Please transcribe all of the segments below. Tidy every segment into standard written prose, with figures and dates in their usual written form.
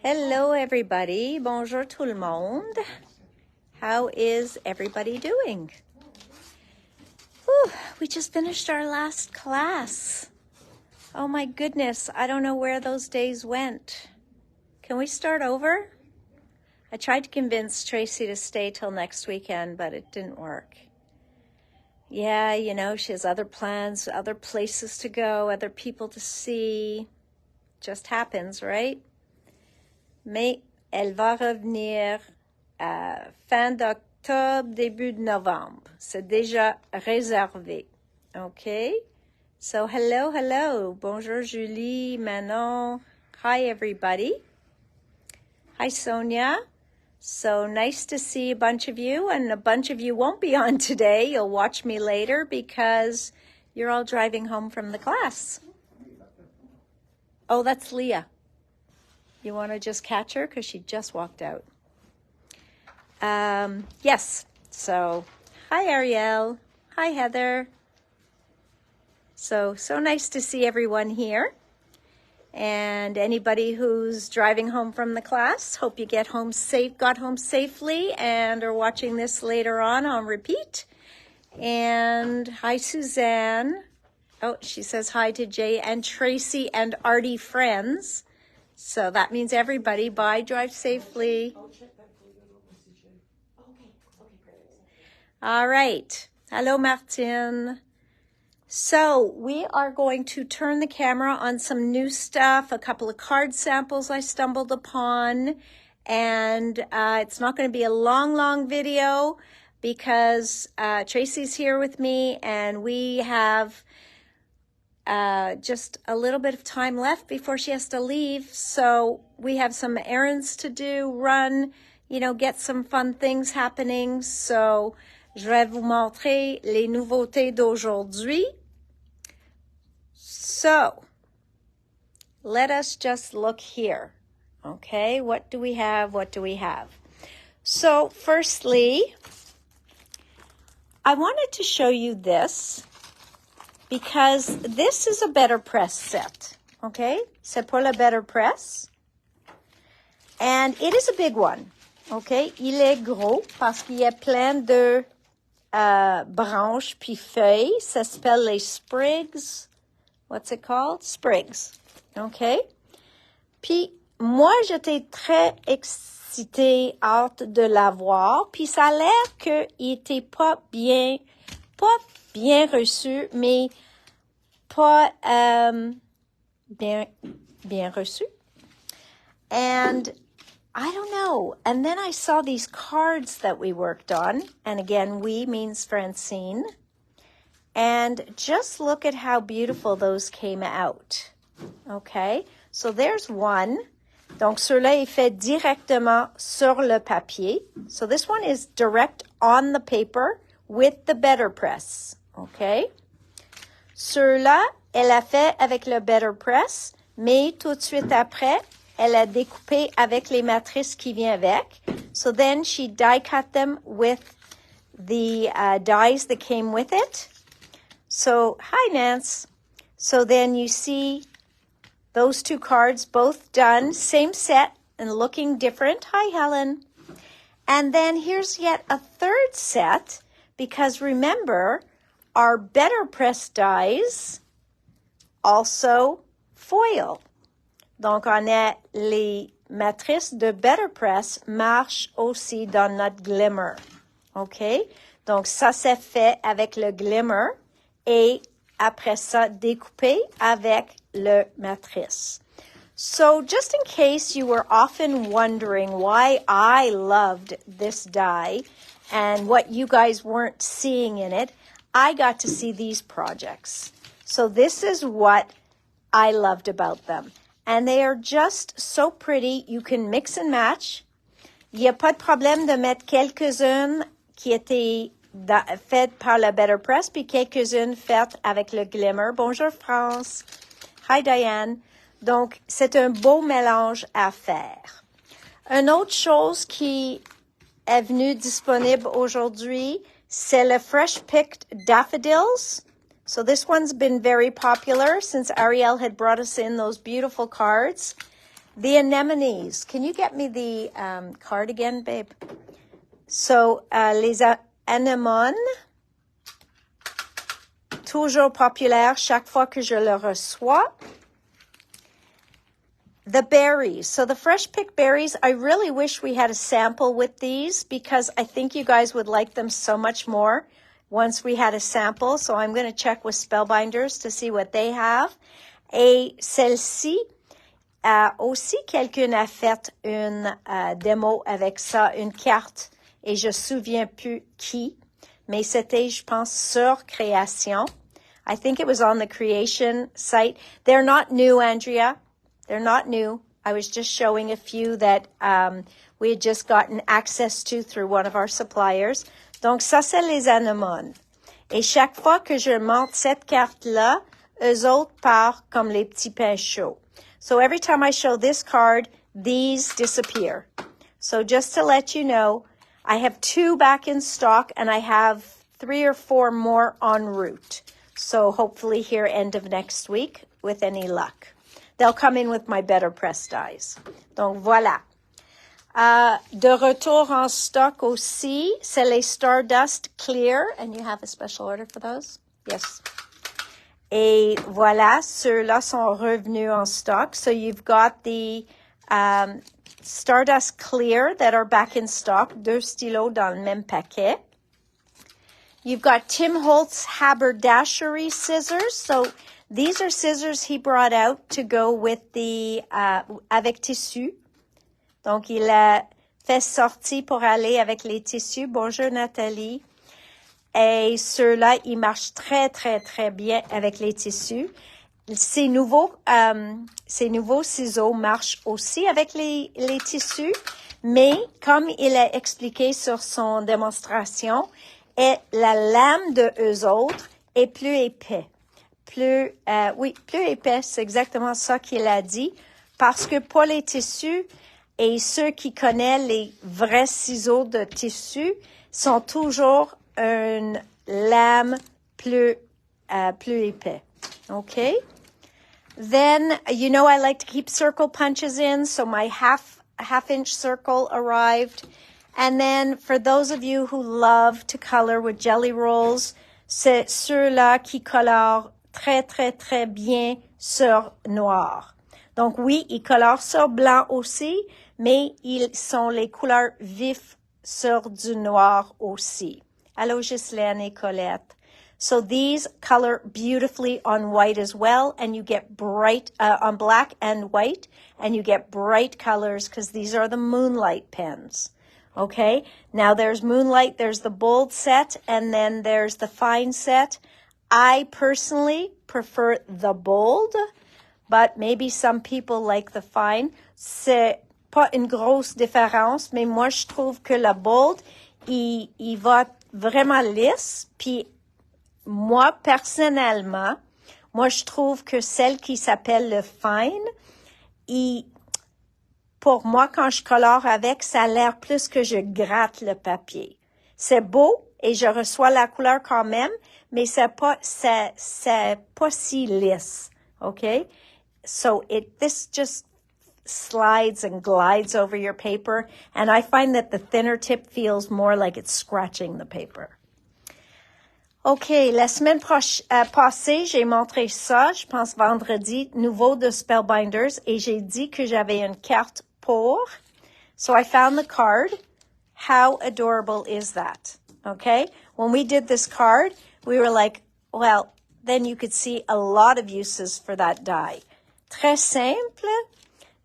Hello, everybody. Bonjour tout le monde. How is everybody doing? Whew, we just finished our last class. Oh my goodness, I don't know where those days went. Can we start over? I tried to convince Tracy to stay till next weekend, but it didn't work. Yeah, you know, she has other plans, other places to go, other people to see. Just happens, right? Mais elle va revenir fin d'octobre, début de novembre. C'est déjà réservé. Okay? So hello. Bonjour Julie, Manon. Hi everybody. Hi Sonia. So nice to see a bunch of you, and a bunch of you won't be on today. You'll watch me later because you're all driving home from the class. Oh, that's Leah. You want to just catch her because she just walked out. Yes. So, hi Ariel. Hi Heather. So nice to see everyone here. And anybody who's driving home from the class, hope you got home safely and are watching this later on repeat. And hi Suzanne. Oh, she says hi to Jay and Tracy and Artie friends. So that means everybody. Bye, drive safely. All right. Hello, Martine. So we are going to turn the camera on some new stuff, a couple of card samples I stumbled upon. And it's not going to be a long video because Tracy's here with me and we have just a little bit of time left before she has to leave. So we have some errands to do, run, get some fun things happening. So je vais vous montrer les nouveautés d'aujourd'hui. So let us just look here. Okay, what do we have? So firstly, I wanted to show you this, because this is a better press set, okay? C'est pour la better press. And it is a big one, okay? Il est gros parce qu'il y a plein de branches puis feuilles. Ça s'appelle les sprigs. What's it called? Sprigs, okay? Puis moi, j'étais très excitée, hâte de la voir. Puis ça a l'air qu'il était pas bien reçu, mais pas bien reçu. And I don't know. And then I saw these cards that we worked on. And again, we means Francine. And just look at how beautiful those came out. Okay? So there's one. Donc, ceux-là est fait directement sur le papier. So this one is direct on the paper with the better press. Okay? Ceux-là, elle a fait avec le better press, mais tout de suite après, elle a découpé avec les matrices qui viennent avec. So then she die cut them with the dies that came with it. So, hi Nance. So then you see those two cards both done, same set and looking different. Hi Helen. And then here's yet a third set, because remember, our better press dies also foil. Donc, on a les matrices de better press marchent aussi dans notre glimmer. OK? Donc, ça s'est fait avec le glimmer et après ça, découpé avec le matrice. So, just in case you were often wondering why I loved this die and what you guys weren't seeing in it, I got to see these projects. So this is what I loved about them. And they are just so pretty. You can mix and match. Il n'y a pas de problème de mettre quelques-unes qui étaient faites par la Better Press, puis quelques-unes faites avec le Glimmer. Bonjour France. Hi Diane. Donc, c'est un beau mélange à faire. Une autre chose qui est venue disponible aujourd'hui, c'est le Fresh Picked Daffodils. So this one's been very popular since Ariel had brought us in those beautiful cards. The anemones. Can you get me the card again, babe? So, les anémones, toujours populaires chaque fois que je le reçois. The berries. So the fresh picked berries, I really wish we had a sample with these because I think you guys would like them so much more once we had a sample. So I'm going to check with Spellbinders to see what they have. Et celle-ci, aussi quelqu'un a fait une démo avec ça, une carte, et je ne me souviens plus qui, mais c'était, je pense, sur Création. I think it was on the Creation site. They're not new, Andrea. They're not new. I was just showing a few that we had just gotten access to through one of our suppliers. Donc, ça, c'est les anémones. Et chaque fois que je montre cette carte-là, eux autres partent comme les petits pains chauds. So every time I show this card, these disappear. So just to let you know, I have 2 back in stock and I have 3 or 4 more en route. So hopefully here end of next week with any luck. They'll come in with my better press dies. Donc, voilà. De retour en stock aussi, c'est les Stardust Clear. And you have a special order for those? Yes. Et voilà, ceux-là sont revenus en stock. So you've got the Stardust Clear that are back in stock. 2 stylos dans le même paquet. You've got Tim Holtz Haberdashery Scissors. So these are scissors he brought out to go with the, avec tissu. Donc, il a fait sortir pour aller avec les tissus. Bonjour, Nathalie. Et ceux-là, ils marchent très, très, très bien avec les tissus. Ces nouveaux ciseaux marchent aussi avec les tissus. Mais, comme il a expliqué sur son démonstration, et la lame de eux autres est plus épais. Plus épais, c'est exactement ça qu'il a dit. Parce que pour les tissus, et ceux qui connaissent les vrais ciseaux de tissu, sont toujours une lame plus épais. Okay? Then, you know I like to keep circle punches in, so my half-inch circle arrived. And then, for those of you who love to color with jelly rolls, c'est ceux-là qui colorent très, très, très bien sur noir. Donc, oui, ils colorent sur blanc aussi, mais ils sont les couleurs vives sur du noir aussi. Hello, Ghislaine et Colette. So these color beautifully on white as well, and you get bright, on black and white, and you get bright colors because these are the Moonlight pens. Okay, now there's Moonlight, there's the bold set, and then there's the fine set. I personally prefer the bold, but maybe some people like the fine. C'est pas une grosse différence, mais moi, je trouve que la bold, il va vraiment lisse, puis moi, personnellement, moi, je trouve que celle qui s'appelle le fine, pour moi, quand je colore avec, ça a l'air plus que je gratte le papier. C'est beau et je reçois la couleur quand même, mais c'est pas si lisse, okay? So this just slides and glides over your paper, and I find that the thinner tip feels more like it's scratching the paper. OK, la semaine passée, j'ai montré ça, je pense vendredi, nouveau de Spellbinders, et j'ai dit que j'avais une carte pour. So I found the card. How adorable is that? Okay? When we did this card, we were like, well, then you could see a lot of uses for that die. Très simple.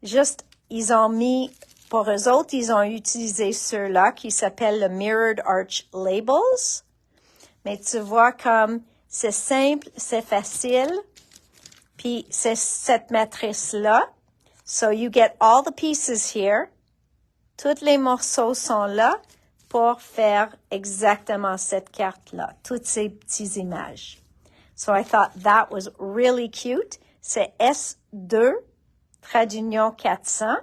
Juste, ils ont mis, pour eux autres, ils ont utilisé ceux-là qui s'appellent le Mirrored Arch Labels. Mais tu vois comme c'est simple, c'est facile. Puis c'est cette matrice-là. So you get all the pieces here. Tous les morceaux sont là pour faire exactement cette carte-là. Toutes ces petites images. So I thought that was really cute. C'est S2, trait d'union 400.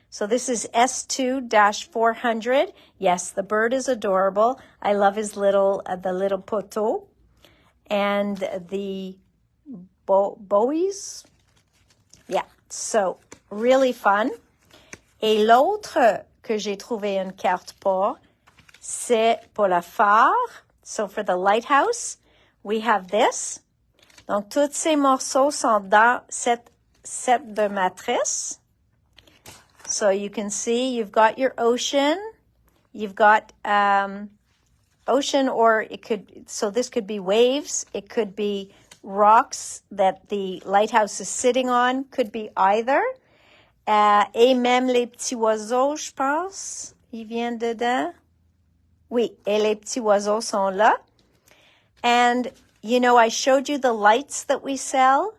So this is S2-400. Yes, the bird is adorable. I love his little poteau. And the bowies. Yeah, so really fun. Et l'autre que j'ai trouvé une carte pour, c'est pour le phare. So for the lighthouse, we have this. Donc, tous ces morceaux sont dans cette set de matrice. So you can see you've got your ocean. You've got ocean, or it could, so this could be waves. It could be rocks that the lighthouse is sitting on. Could be either. Et même les petits oiseaux, je pense, ils viennent dedans. Oui, et les petits oiseaux sont là. And, you know, I showed you the lights that we sell.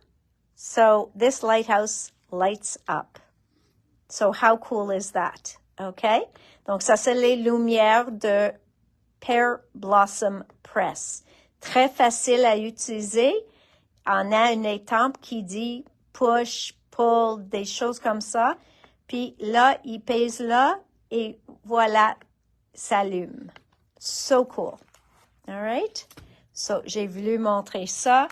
So this lighthouse lights up. So how cool is that? Okay? Donc, ça, c'est les lumières de Pear Blossom Press. Très facile à utiliser. On a une étampe qui dit push, pull, des choses comme ça. Puis là, il pèse là et voilà, s'allume. So cool. All right? So, j'ai voulu montrer ça.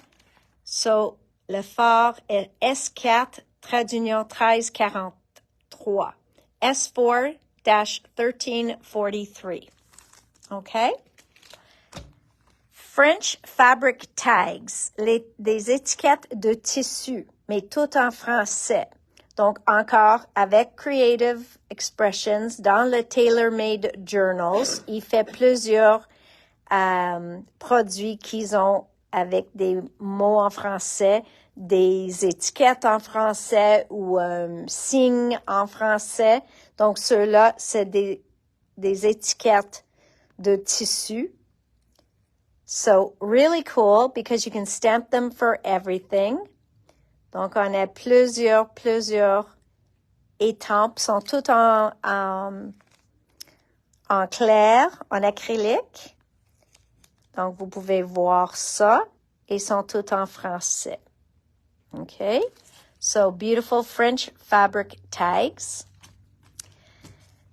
So, le phare est S4, trait d'union 1343. S4-1343. Okay? French fabric tags, des étiquettes de tissu, mais tout en français. Donc, encore avec Creative Expressions, dans le Tailor-Made Journals, il fait plusieurs produits qu'ils ont avec des mots en français, des étiquettes en français ou signes en français. Donc, ceux-là, c'est des étiquettes de tissu. So, really cool because you can stamp them for everything. Donc, on a plusieurs étampes, sont toutes en clair, en acrylique. Donc, vous pouvez voir ça et sont toutes en français. Okay? So, beautiful French fabric tags.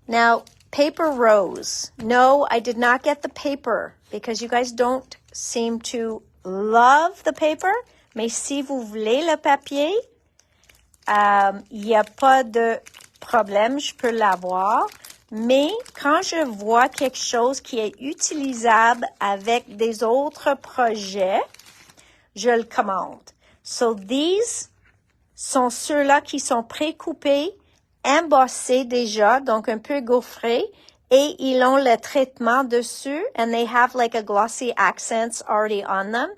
Now, paper rose. No, I did not get the paper because you guys don't seem to love the paper. Mais si vous voulez le papier, il n'y a pas de problème, je peux l'avoir. Mais quand je vois quelque chose qui est utilisable avec des autres projets, je le commande. So these sont ceux-là qui sont précoupés, embossés déjà, donc un peu gaufrés, et ils ont le traitement dessus, and they have like a glossy accents already on them.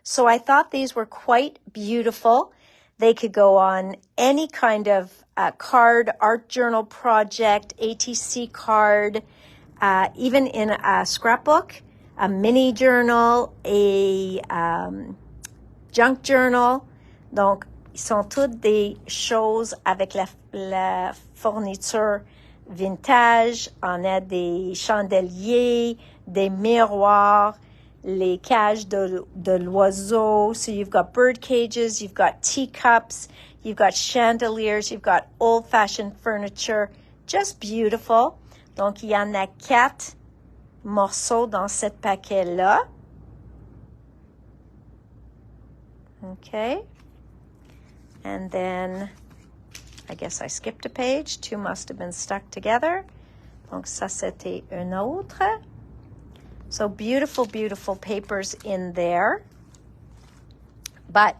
So I thought these were quite beautiful. They could go on any kind of card, art journal project, ATC card, even in a scrapbook, a mini journal, a junk journal. Donc, ils sont toutes des choses avec la fourniture vintage. On a des chandeliers, des miroirs, les cages de l'oiseau. So you've got bird cages, you've got teacups, you've got chandeliers, you've got old-fashioned furniture. Just beautiful. Donc, il y en a 4 morceaux dans ce paquet-là. Okay. And then, I guess I skipped a page. 2 must have been stuck together. Donc, ça, c'était un autre. So beautiful, beautiful papers in there. But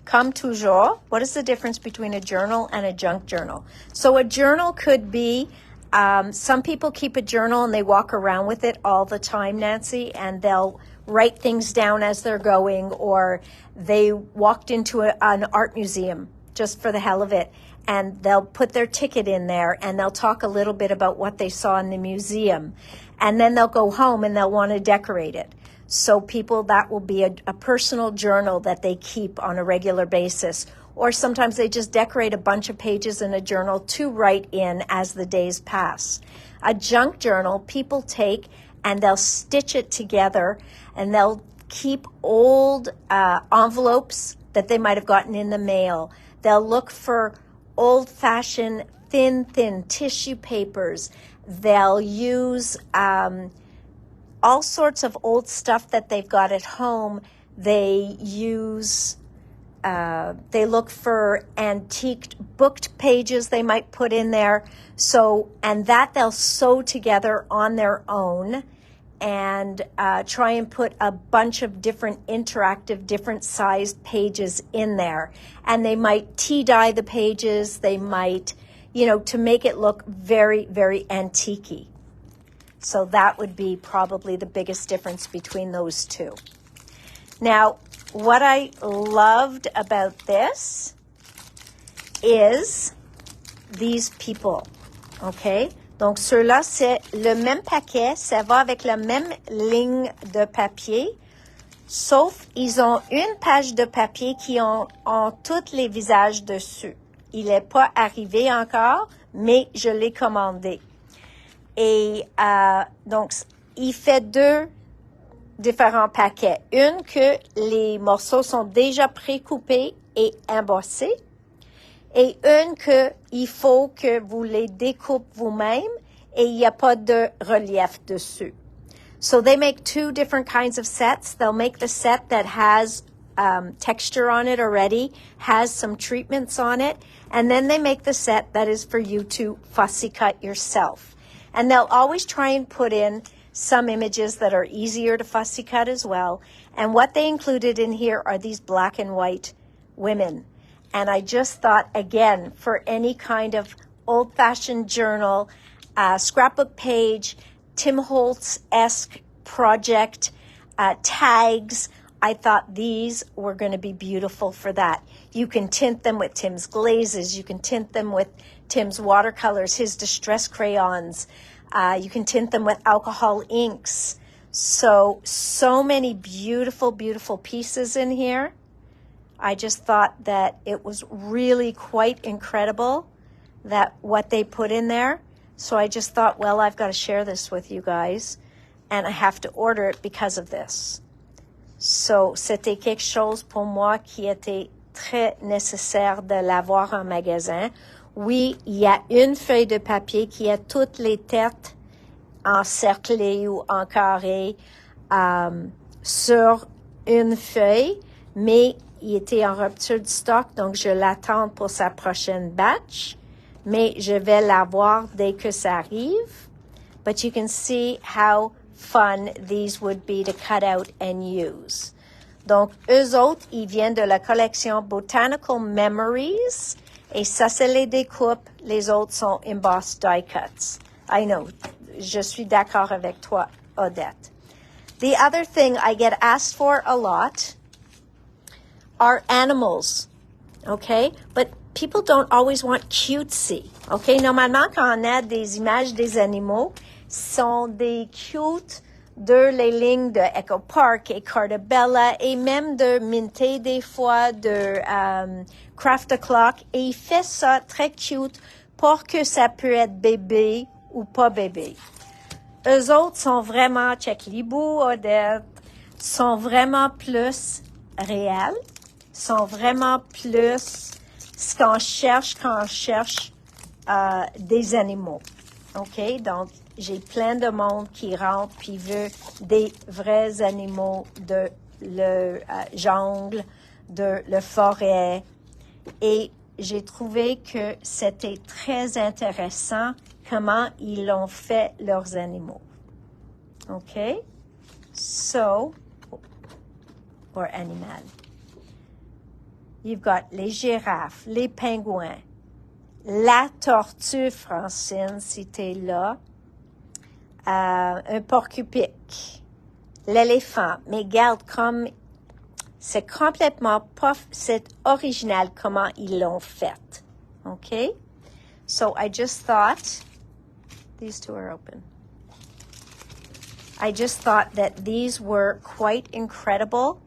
comme toujours, what is the difference between a journal and a junk journal? So a journal could be, some people keep a journal and they walk around with it all the time, Nancy, and they'll write things down as they're going, or they walked into an art museum just for the hell of it, and they'll put their ticket in there and they'll talk a little bit about what they saw in the museum. And then they'll go home and they'll want to decorate it. So people, that will be a personal journal that they keep on a regular basis. Or sometimes they just decorate a bunch of pages in a journal to write in as the days pass. A junk journal, people take and they'll stitch it together and they'll keep old envelopes that they might have gotten in the mail. They'll look for old-fashioned thin tissue papers. They'll use all sorts of old stuff that they've got at home. They use they look for antique booked pages they might put in there. So, and that they'll sew together on their own and try and put a bunch of different interactive, different sized pages in there. And they might tea dye the pages. They might, you know, to make it look very, very antique-y. So that would be probably the biggest difference between those two. Now, what I loved about this is these people, okay? Donc, ceux-là, c'est le même paquet, ça va avec la même ligne de papier, sauf ils ont une page de papier qui ont tous les visages dessus. Il n'est pas arrivé encore, mais je l'ai commandé. Et donc, il fait deux différents paquets. Une que les morceaux sont déjà précoupés et embossés. Et une que il faut que vous les découpez vous-même et il n'y a pas de relief dessus. So they make two different kinds of sets. They'll make the set that has texture on it already, has some treatments on it, and then they make the set that is for you to fussy cut yourself. And they'll always try and put in some images that are easier to fussy cut as well. And what they included in here are these black and white women. And I just thought, again, for any kind of old-fashioned journal, scrapbook page, Tim Holtz-esque project, tags, I thought these were going to be beautiful for that. You can tint them with Tim's glazes. You can tint them with Tim's watercolors, his distress crayons. You can tint them with alcohol inks. So many beautiful, beautiful pieces in here. I just thought that it was really quite incredible that what they put in there. So I just thought, well, I've got to share this with you guys. And I have to order it because of this. So c'était quelque chose pour moi qui était très nécessaire de l'avoir en magasin. Oui, il y a une feuille de papier qui a toutes les têtes encerclées ou en carré sur une feuille, mais il était en rupture de stock, donc je l'attends pour sa prochaine batch, mais je vais l'avoir dès que ça arrive. But you can see how fun these would be to cut out and use. Donc, eux autres, ils viennent de la collection Botanical Memories, et ça, c'est les découpes. Les autres sont embossed die cuts. I know, je suis d'accord avec toi, Odette. The other thing I get asked for a lot are animals, okay? But people don't always want cutesy, okay? Normalement, quand on a des images des animaux, sont des cute de les lignes de Echo Park et Cartabella et même de Minté des fois, de Craft O'Clock. Et il fait ça très cute pour que ça peut être bébé ou pas bébé. Eux autres sont vraiment, check les bouts, Odette, sont vraiment plus réels, sont vraiment plus ce qu'on cherche quand on cherche des animaux. OK? Donc, j'ai plein de monde qui rentre puis veut des vrais animaux de le jungle, de la forêt. Et j'ai trouvé que c'était très intéressant comment ils ont fait leurs animaux. OK? So, or animal. You've got les girafes, les pingouins, la tortue, Francine, si t'es là, un porc-épic, l'éléphant. Mais regarde comme c'est complètement pas, c'est original comment ils l'ont fait. OK? So I just thought, these two are open. I just thought that these were quite incredible.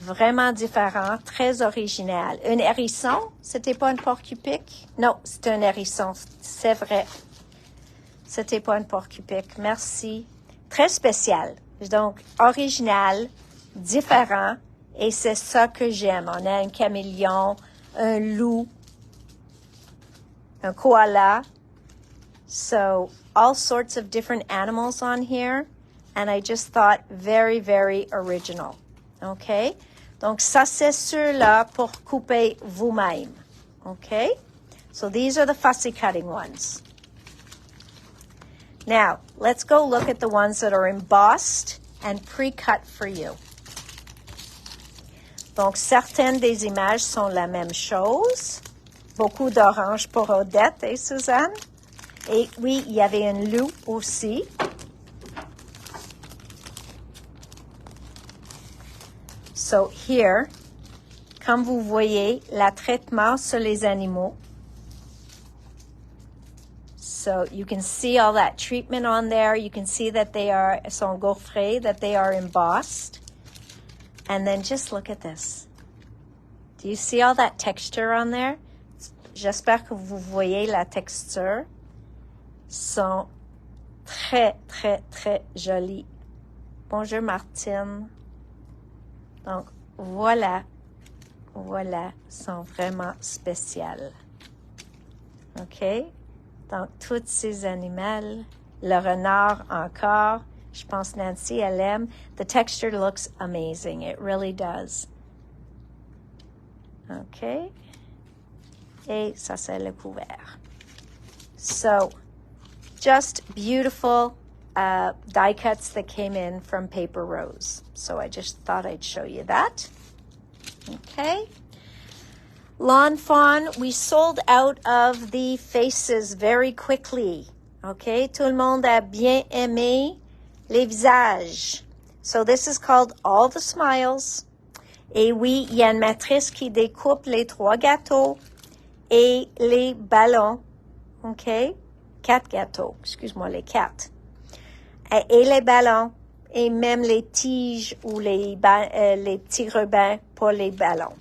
Vraiment différent, très original. Un hérisson, c'était pas un porc-épic? Non, c'était un hérisson, c'est vrai. C'était pas un porc-épic, merci. Très spécial, donc original, différent, et c'est ça que j'aime. On a un caméléon, un loup, un koala. So, all sorts of different animals on here, and I just thought very, very original. Okay? Donc, ça, c'est ceux-là pour couper vous-même. Okay? So, these are the fussy cutting ones. Now, let's go look at the ones that are embossed and pre-cut for you. Donc, certaines des images sont la même chose. Beaucoup d'orange pour Odette et Suzanne. Et oui, il y avait un loup aussi. So here, comme vous voyez, le traitement sur les animaux. So you can see all that treatment on there. You can see that they sont gaufrés, that they are embossed. And then just look at this. Do you see all that texture on there? J'espère que vous voyez la texture. Sont très, très, très jolies. Bonjour Martine. Donc, voilà, sont vraiment spéciales. OK? Donc, tous ces animaux, le renard encore, je pense Nancy, elle aime. The texture looks amazing. It really does. OK? Et ça, c'est le couvert. So, just beautiful die cuts that came in from Paper Rose. So I just thought I'd show you that. Okay. Lawn Fawn, we sold out of the faces very quickly. Okay. Tout le monde a bien aimé les visages. So this is called All the Smiles. Et oui, il y a une matrice qui découpe les 3 gâteaux et les ballons. OK? 4 gâteaux. Excuse-moi, les 4. Et les ballons. Et même les tiges ou les petits rubans pour les ballons.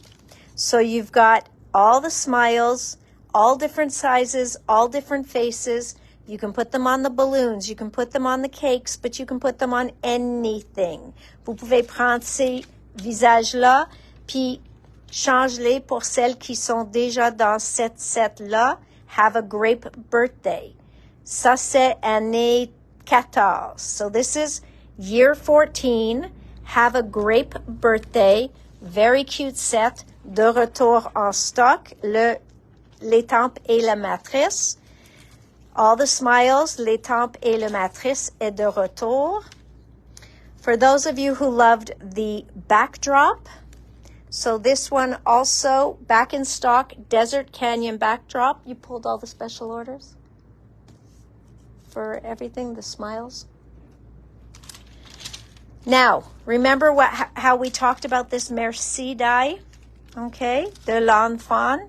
So you've got all the smiles, all different sizes, all different faces. You can put them on the balloons, you can put them on the cakes, but you can put them on anything. Vous pouvez prendre ces visages-là, puis change-les pour celles qui sont déjà dans cette set-là. Have a great birthday. Ça, c'est année 14. So this is year 14. Have a great birthday. Very cute set. De retour en stock. L'étampe et la matrice. All the smiles, l'étampe et la matrice est de retour. For those of you who loved the backdrop, so this one also back in stock, Desert Canyon backdrop. You pulled all the special orders for everything, the smiles. Now, remember how we talked about this Merci die, okay, de Lawn Fawn,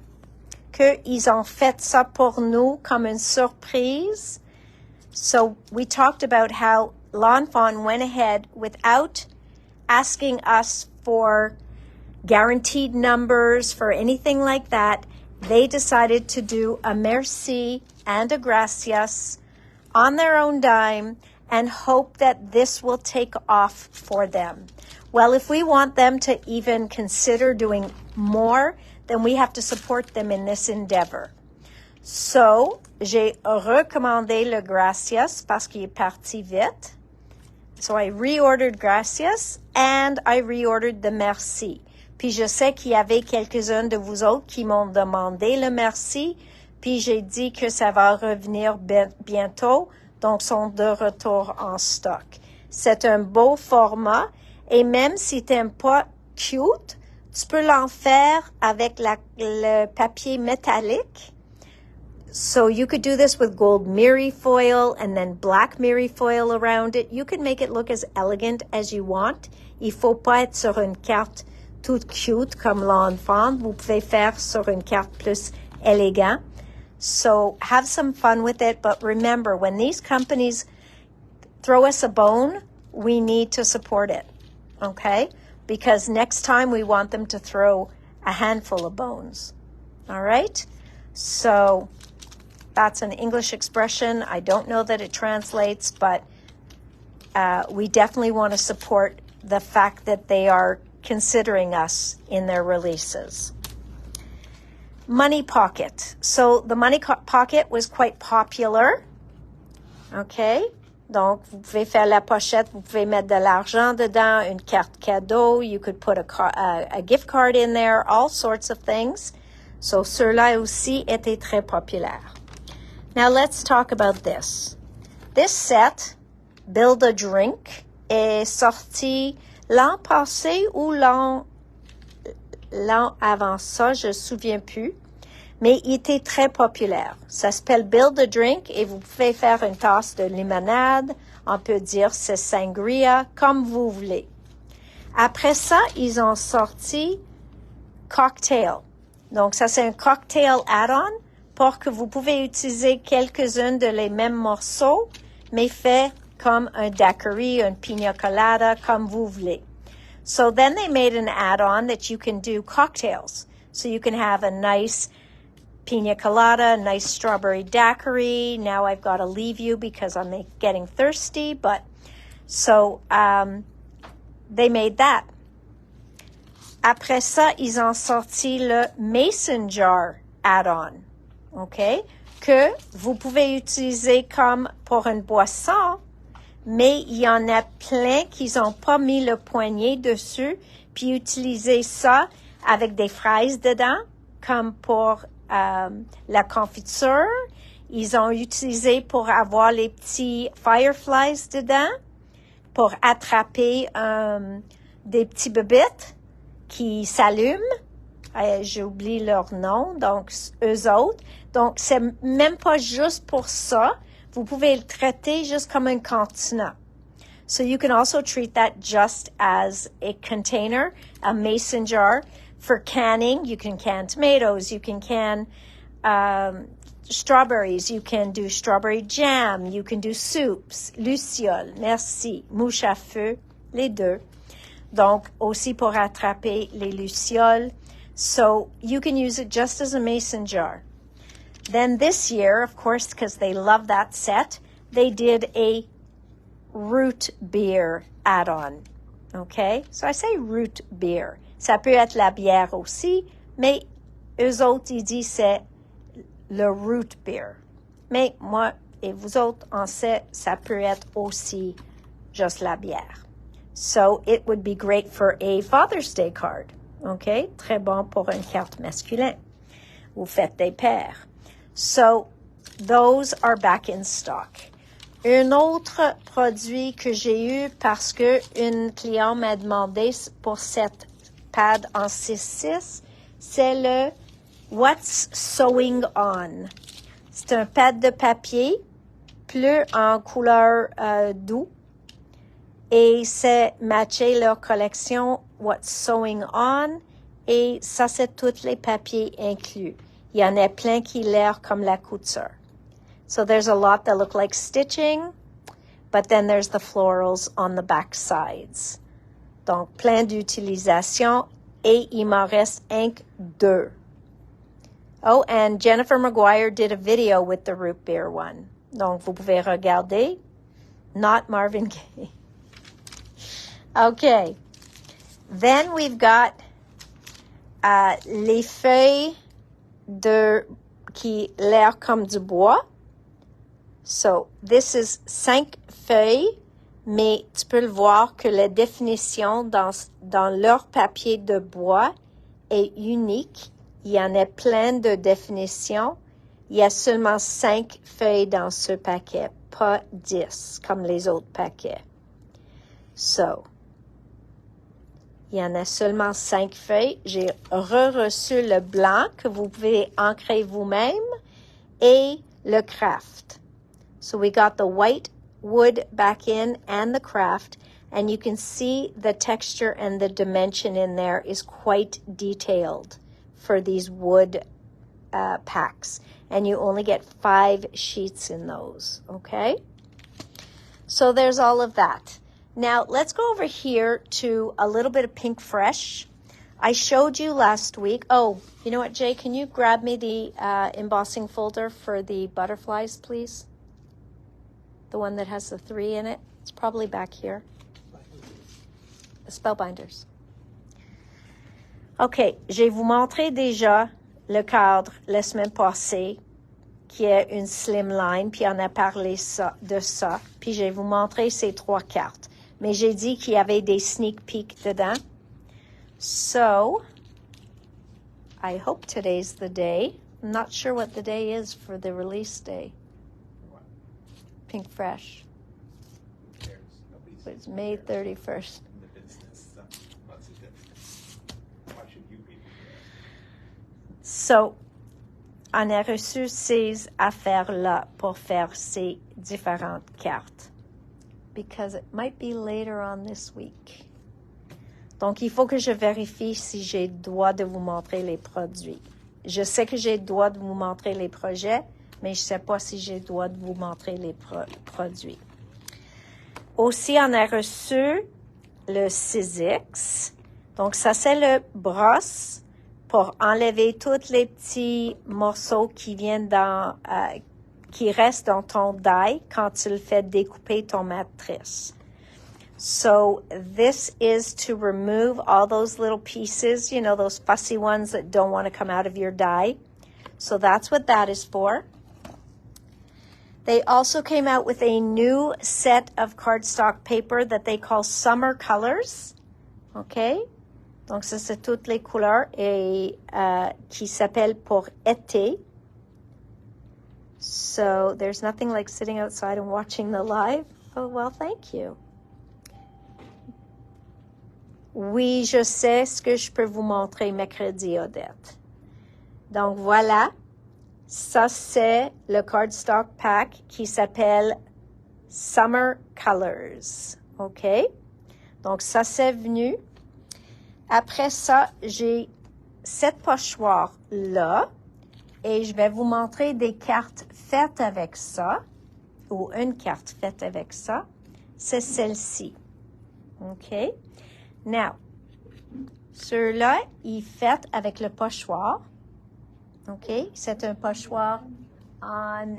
qu'ils ont fait ça pour nous comme une surprise. So we talked about how Lawn Fawn went ahead without asking us for guaranteed numbers, for anything like that. They decided to do a merci and a gracias on their own dime and hope that this will take off for them. Well, if we want them to even consider doing more, then we have to support them in this endeavor. So, j'ai recommandé le gracias parce qu'il est parti vite. So I reordered gracias and I reordered the merci. Puis je sais qu'il y avait quelques-uns de vous autres qui m'ont demandé le merci. Puis j'ai dit que ça va revenir bientôt. Donc, sont de retour en stock. C'est un beau format. Et même si tu n'aimes pas cute, tu peux l'en faire avec le papier métallique. So you could do this with gold Miri foil and then black Miri foil around it. You can make it look as elegant as you want. Il faut pas être sur une carte toute cute comme l'enfant. Vous pouvez faire sur une carte plus élégante. So have some fun with it. But remember, when these companies throw us a bone, we need to support it. Okay? Because next time we want them to throw a handful of bones. All right? So that's an English expression. I don't know that it translates, but we definitely want to support the fact that they are considering us in their releases. Money Pocket. So the Money Pocket was quite popular. Okay? Donc, vous pouvez faire la pochette, vous pouvez mettre de l'argent dedans, une carte cadeau. You could put a gift card in there, all sorts of things. So, ceux-là aussi étaient très populaires. Now, let's talk about this. This set, Build a Drink, est sorti l'an passé ou l'an avant ça, je ne me souviens plus. Mais il était très populaire. Ça s'appelle Build a Drink et vous pouvez faire une tasse de limonade. On peut dire c'est sangria, comme vous voulez. Après ça, ils ont sorti Cocktail. Donc, ça, c'est un cocktail add-on pour que vous pouvez utiliser quelques-uns de les mêmes morceaux, mais fait comme un daiquiri, un pina colada, comme vous voulez. So then they made an add-on that you can do cocktails. So you can have a nice pina colada, nice strawberry daiquiri. Now I've got to leave you because I'm getting thirsty. But so they made that. Après ça, ils ont sorti le mason jar add-on, OK? Que vous pouvez utiliser comme pour une boisson, mais il y en a plein qui n'ont pas mis le poignet dessus, puis utiliser ça avec des fraises dedans, comme pour la confiture. Ils ont utilisé pour avoir les petits fireflies dedans, pour attraper des petits bébites qui s'allument. J'oublie leur nom, donc eux autres. Donc, c'est même pas juste pour ça. Vous pouvez le traiter juste comme un contenant. So you can also treat that just as a container, a mason jar. For canning, you can can tomatoes, you can can strawberries, you can do strawberry jam, you can do soups, lucioles, merci, mouche à feu, les deux. Donc, aussi pour attraper les lucioles. So you can use it just as a mason jar. Then this year, of course, because they love that set, they did a root beer add-on. Okay? So I say root beer. Ça peut être la bière aussi, mais eux autres, ils disent c'est le root beer. Mais moi et vous autres, on sait, ça peut être aussi juste la bière. So it would be great for a Father's Day card. OK? Très bon pour une carte masculine. Vous faites des paires. So those are back in stock. Un autre produit que j'ai eu parce que une cliente m'a demandé pour cette pad en 6-6, c'est le What's Sewing On. C'est un pad de papier bleu en couleur doux et c'est matché leur collection What's Sewing On et ça c'est tous les papiers inclus. Il y en a plein qui l'air comme la couture. So there's a lot that look like stitching, but then there's the florals on the back sides. Donc, plein d'utilisation et il m'en reste deux. Oh, and Jennifer Maguire did a video with the root beer one. Donc, vous pouvez regarder. Not Marvin Gaye. Okay. Then we've got les feuilles qui l'air comme du bois. So, this is 5 feuilles, mais tu peux le voir que la définition dans leur papier de bois est unique. Il y en a plein de définitions. Il y a seulement 5 feuilles dans ce paquet, pas 10 comme les autres paquets. So, il y en a seulement 5 feuilles. J'ai reçu le blanc que vous pouvez ancrer vous-même et le craft. So we got the white wood back in and the craft, and you can see the texture and the dimension in there is quite detailed for these wood packs. And you only get 5 sheets in those, okay? So there's all of that. Now, let's go over here to a little bit of Pink Fresh. I showed you last week. Oh, you know what, Jay? Can you grab me the embossing folder for the butterflies, please? The one that has the 3 in it. It's probably back here. The Spellbinders. OK, je vais vous montrer déjà le cadre la semaine passée. qui est une slimline, puis on a parlé de ça. Puis je vais vous montrer ces 3 cartes. Mais j'ai dit qu'il y avait des sneak peeks dedans. So, I hope today's the day. I'm not sure what the day is for the release day. What? Pink Fresh. Who cares? Nobody's It's May 31st. in the business. What's the difference? Why should you people care? So, on a reçu ces affaires-là pour faire ces différentes cartes. Because it might be later on this week. Donc, il faut que je vérifie si j'ai le droit de vous montrer les produits. Je sais que j'ai le droit de vous montrer les projets, mais je ne sais pas si j'ai le droit de vous montrer les produits. Aussi, on a reçu le 6X. Donc, ça, c'est le brosse pour enlever tous les petits morceaux qui viennent qui restent dans ton die quand tu le fais découper ton matrice. So this is to remove all those little pieces, you know, those fussy ones that don't want to come out of your die. So that's what that is for. They also came out with a new set of cardstock paper that they call Summer Colors. Okay? Donc ça, c'est toutes les couleurs et qui s'appelle pour été. So there's nothing like sitting outside and watching the live. Oh, well, thank you. Oui, je sais ce que je peux vous montrer mercredi, Odette. Donc, voilà. Ça, c'est le cardstock pack qui s'appelle Summer Colors. OK? Donc, ça, c'est venu. Après ça, j'ai cette pochoir-là. Et je vais vous montrer des cartes faites avec ça, ou une carte faite avec ça. C'est celle-ci. OK? Now, celui-là, il est fait avec le pochoir. OK? C'est un pochoir en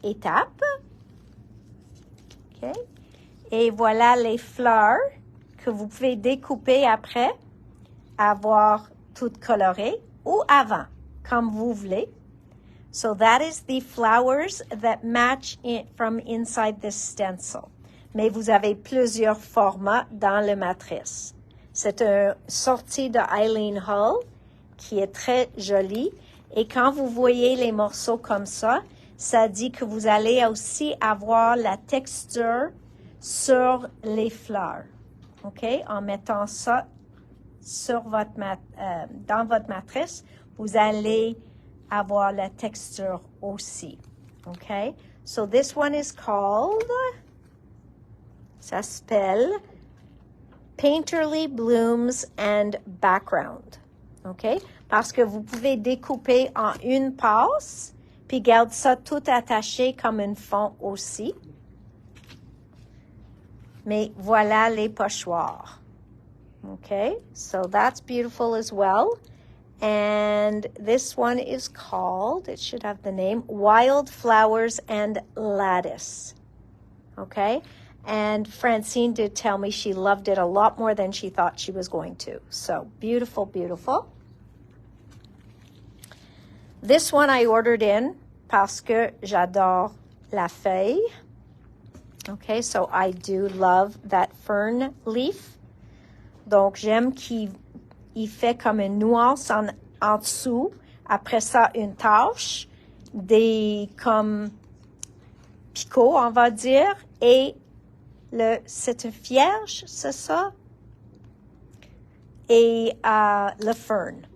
étapes. OK? Et voilà les fleurs que vous pouvez découper après, avoir toutes colorées, ou avant, comme vous voulez. So that is the flowers that match from inside this stencil. Mais vous avez plusieurs formats dans le matrice. C'est une sortie de Eileen Hull qui est très jolie. Et quand vous voyez les morceaux comme ça, ça dit que vous allez aussi avoir la texture sur les fleurs. OK? En mettant ça sur votre dans votre matrice, vous allez avoir la texture aussi. OK? So this one is called, ça s'appelle Painterly Blooms and Background. OK? Parce que vous pouvez découper en une passe, puis garde ça tout attaché comme un fond aussi. Mais voilà les pochoirs. Okay, so that's beautiful as well. And this one is called, it should have the name, Wildflowers and Lattice. Okay, and Francine did tell me she loved it a lot more than she thought she was going to. So beautiful, beautiful. This one I ordered in parce que j'adore la feuille. Okay, so I do love that fern leaf. Donc, j'aime qu'il fait comme une nuance en dessous. Après ça, une tache, comme picots, on va dire. Et c'est une vierge, c'est ça? Et le fern.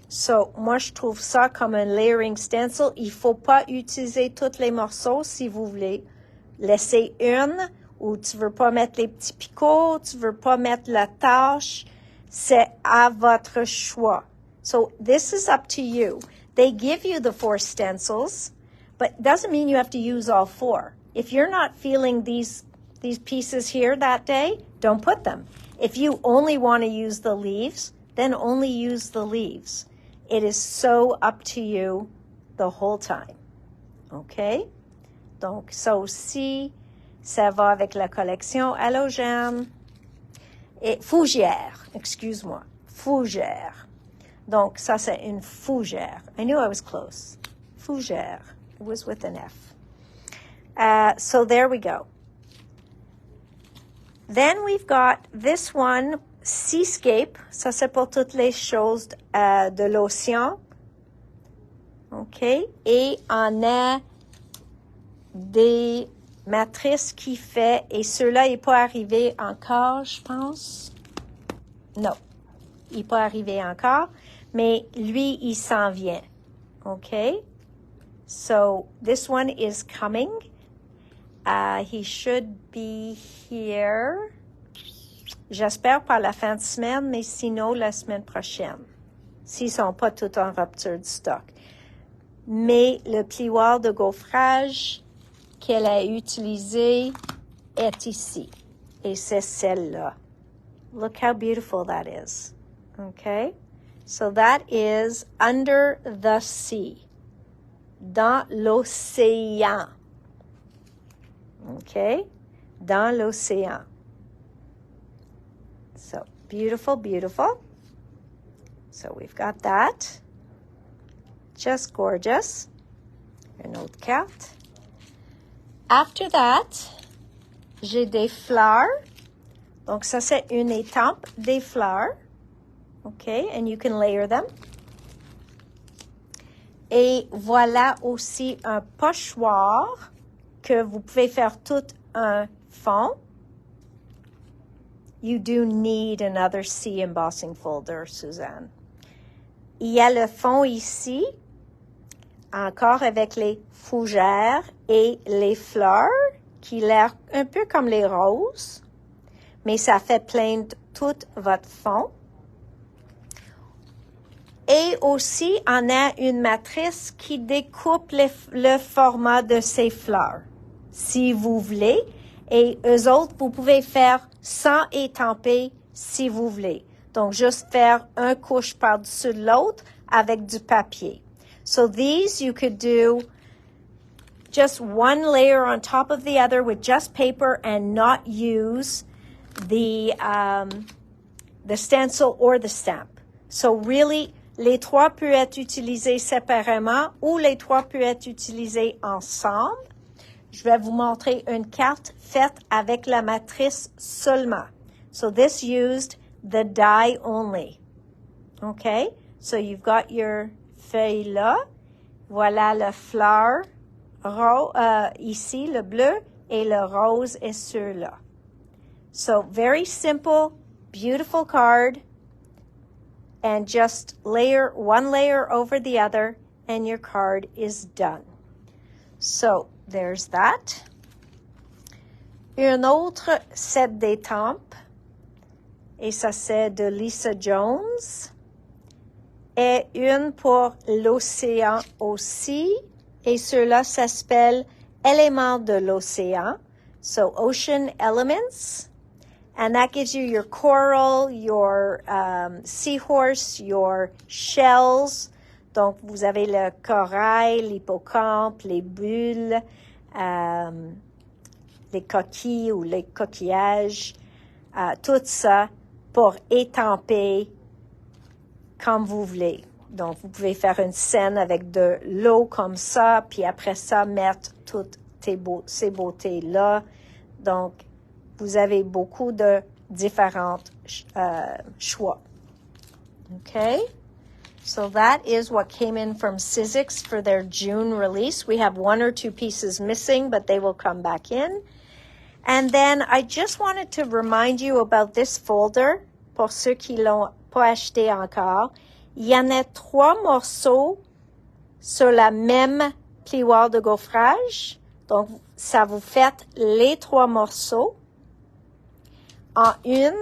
So, moi, je trouve ça comme un layering stencil. Il faut pas utiliser tous les morceaux si vous voulez laisser une, ou tu veux pas mettre les petits picots, tu veux pas mettre la tache. C'est à votre choix. So this is up to you. They give you the 4 stencils, but it doesn't mean you have to use all 4. If you're not feeling these pieces here that day, don't put them. If you only want to use the leaves, then only use the leaves. It is so up to you the whole time. Okay? Donc, ça aussi, ça va avec la collection halogène. Et fougère, excuse-moi, fougère. Donc, ça, c'est une fougère. I knew I was close. Fougère. It was with an F. So there we go. Then we've got this one, Seascape. Ça, c'est pour toutes les choses de l'océan. OK? Et on a des matrices qui fait, et ceux-là n'est pas arrivé encore, je pense. Non, il n'est pas arrivé encore, mais lui, il s'en vient. OK? So, this one is coming. He should be here. J'espère par la fin de semaine, mais sinon la semaine prochaine. S'ils ne sont pas tous en rupture de stock. Mais le plioir de gaufrage qu'elle a utilisé est ici. Et c'est celle-là. Look how beautiful that is. Okay? So that is under the sea. Dans l'océan. Okay? Dans l'océan. So, beautiful, beautiful. So we've got that. Just gorgeous. Une autre carte. After that, j'ai des fleurs. Donc ça, c'est une étampe des fleurs. Okay, and you can layer them. Et voilà aussi un pochoir que vous pouvez faire tout un fond. You do need another C embossing folder, Suzanne. Il y a le fond ici, encore avec les fougères et les fleurs, qui l'air un peu comme les roses, mais ça fait plein tout votre fond. Et aussi, on a une matrice qui découpe le format de ces fleurs, si vous voulez. Et eux autres, vous pouvez faire sans étamper si vous voulez. Donc, juste faire un couche par-dessus de l'autre avec du papier. So these you could do just one layer on top of the other with just paper and not use the stencil or the stamp. So really, les trois peuvent être utilisés séparément ou les trois peuvent être utilisés ensemble. Je vais vous montrer une carte faite avec la matrice seulement. So this used the die only. Okay? So you've got your feuille là. Voilà la fleur ici, le bleu, et le rose est sur là. So very simple, beautiful card. And just layer one layer over the other, and your card is done. So there's that. Une autre set d'étampes, et ça c'est de Lisa Jones, et une pour l'océan aussi, et cela s'appelle Éléments de l'océan, so Ocean Elements, and that gives you your coral, your seahorse, your shells. Donc, vous avez le corail, l'hippocampe, les bulles, les coquilles ou les coquillages, tout ça pour étamper comme vous voulez. Donc, vous pouvez faire une scène avec de l'eau comme ça, puis après ça, mettre toutes ces beautés-là. Donc, vous avez beaucoup de différents choix. Okay? So that is what came in from Sizzix for their June release. We have one or two pieces missing, but they will come back in. And then I just wanted to remind you about this folder, pour ceux qui l'ont pas acheté encore. Il y en a 3 morceaux sur la même plioir de gaufrage. Donc, ça vous fait les 3 morceaux en une.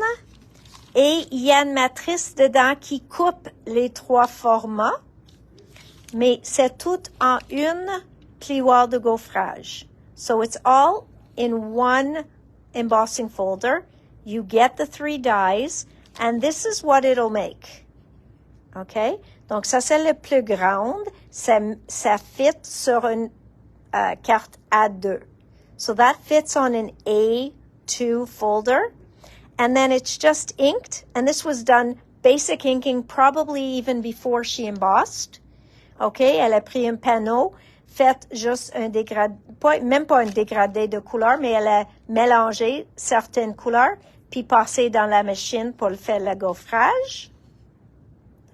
Et il y a une matrice dedans qui coupe les 3 formats. Mais c'est tout en une plioir de gaufrage. So it's all in one embossing folder. You get the 3 dies. And this is what it'll make. OK? Donc, ça, c'est le plus grand. Ça fit sur une carte A2. So that fits on an A2 folder. And then it's just inked. And this was done basic inking probably even before she embossed. OK? Elle a pris un panneau, fait juste un dégradé, même pas un dégradé de couleur, mais elle a mélangé certaines couleurs, puis passé dans la machine pour le faire le gaufrage.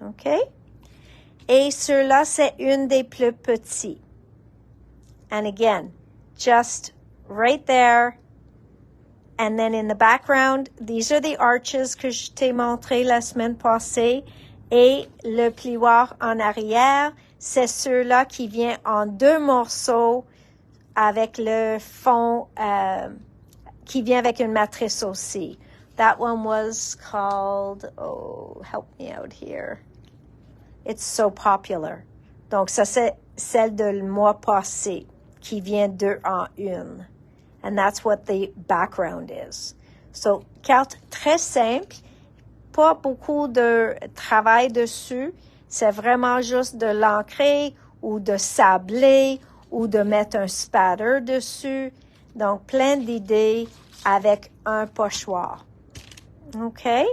OK? Et ceux-là, c'est une des plus petits. And again, just right there. And then in the background, these are the arches que je t'ai montré la semaine passée. Et le plioir en arrière, c'est ceux-là qui viennent en 2 morceaux avec le fond qui vient avec une matrice aussi. That one was called, oh, help me out here. It's so popular. Donc, ça, c'est celle de le mois passé qui vient 2 en 1. And that's what the background is. So, carte très simple. Pas beaucoup de travail dessus. C'est vraiment juste de l'ancrer ou de sabler ou de mettre un spatter dessus. Donc, plein d'idées avec un pochoir. Okay?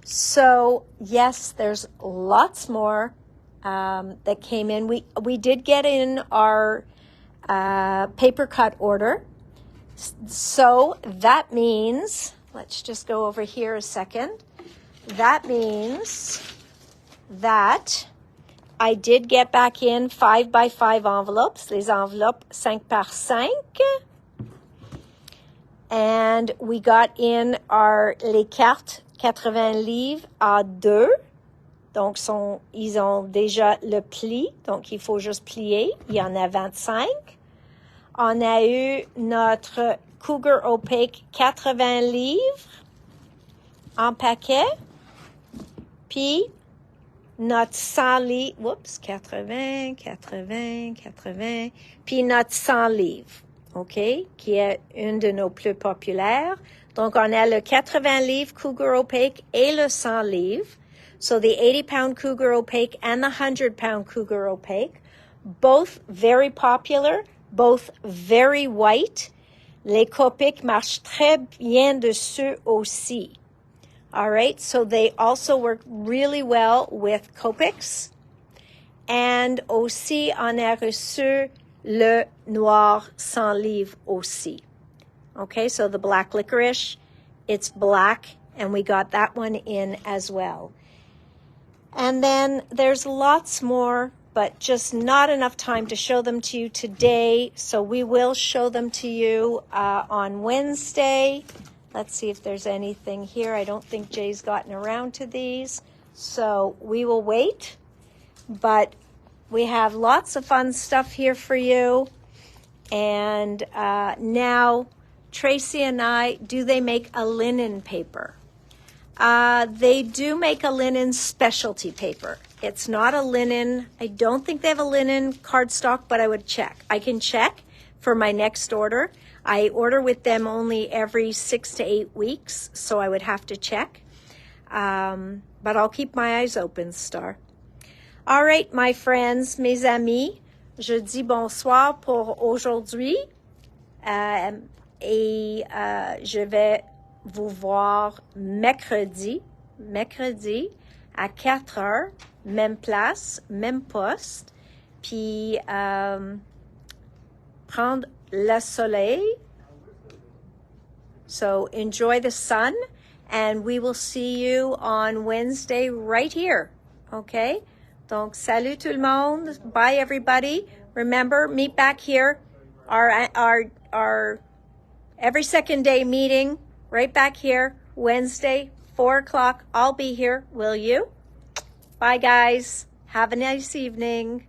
So, yes, there's lots more that came in. We did get in our paper cut order. So, that means, let's just go over here a second. That means that I did get back in 5 by 5 envelopes, les enveloppes 5 par 5. And we got in les cartes 80 livres à 2. Donc, ils ont déjà le pli. Donc, il faut juste plier. Il y en a 25. On a eu notre Cougar Opaque 80 livres en paquet. Puis, notre 100 livres, oups, 80. Puis, notre 100 livres, OK, qui est une de nos plus populaires. Donc, on a le 80 livres Cougar Opaque et le 100 livres. So, the 80-pound Cougar Opaque and the 100-pound Cougar Opaque, both very popular, both very white. Les Copics marchent très bien dessus aussi. All right, so they also work really well with Copics. And aussi, on a reçu le noir 100 livres aussi. Okay, so the black licorice, it's black, and we got that one in as well. And then there's lots more, but just not enough time to show them to you today. So we will show them to you on Wednesday. Let's see if there's anything here. I don't think Jay's gotten around to these. So we will wait. But we have lots of fun stuff here for you. And now, Tracy and I, do they make a linen paper? They do make a linen specialty paper. It's not a linen. I don't think they have a linen cardstock, but I would check. I can check for my next order. I order with them only every 6 to 8 weeks, so I would have to check. But I'll keep my eyes open, Star. All right, my friends, mes amis, je dis bonsoir pour aujourd'hui. Et je vais vous voir mercredi à 4 heures, même place, même poste, puis prendre le soleil. So enjoy the sun, and we will see you on Wednesday right here, okay? Donc, salut tout le monde. Bye, everybody. Remember, meet back here. Our every second day meeting right back here, Wednesday, 4 o'clock. I'll be here. Will you? Bye, guys. Have a nice evening.